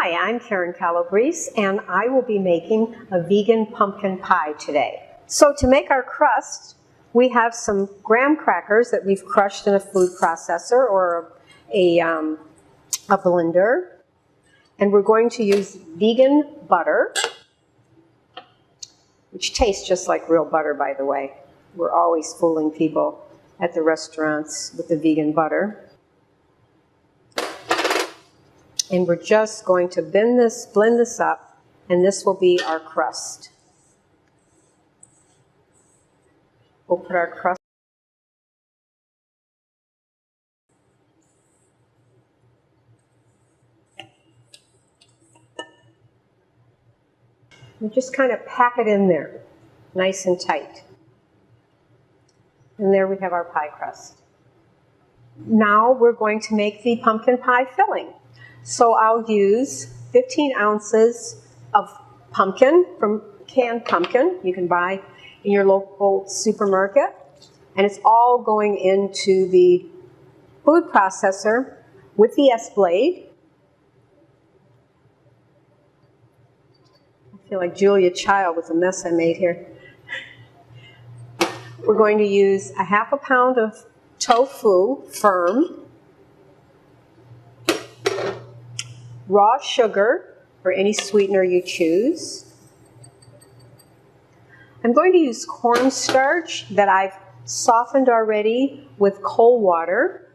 Hi, I'm Karen Calabrese, and I will be making a vegan pumpkin pie today. So to make our crust, we have some graham crackers that we've crushed in a food processor or a blender. And we're going to use vegan butter, which tastes just like real butter, by the way. We're always fooling people at the restaurants with the vegan butter. And we're just going to blend this up, and this will be our crust. We'll put our crust. And just kind of pack it in there, nice and tight. And there we have our pie crust. Now we're going to make the pumpkin pie filling. So I'll use 15 ounces of pumpkin, from canned pumpkin you can buy in your local supermarket. And it's all going into the food processor with the S-blade. I feel like Julia Child with the mess I made here. We're going to use a half a pound of tofu, firm, raw sugar, or any sweetener you choose. I'm going to use cornstarch that I've softened already with cold water.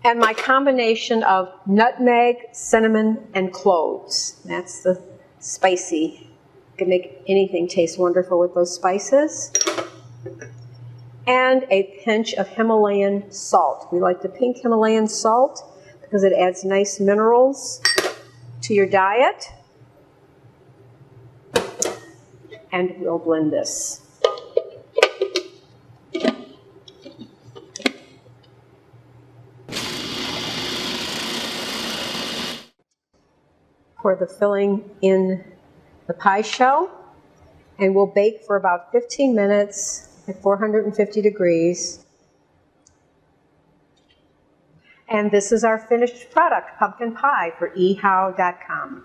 And my combination of nutmeg, cinnamon, and cloves. That's the spicy. You can make anything taste wonderful with those spices. And a pinch of Himalayan salt. We like the pink Himalayan salt because it adds nice minerals to your diet. And we'll blend this. Pour the filling in the pie shell, and we'll bake for about 15 minutes at 450 degrees. And this is our finished product, pumpkin pie, for ehow.com.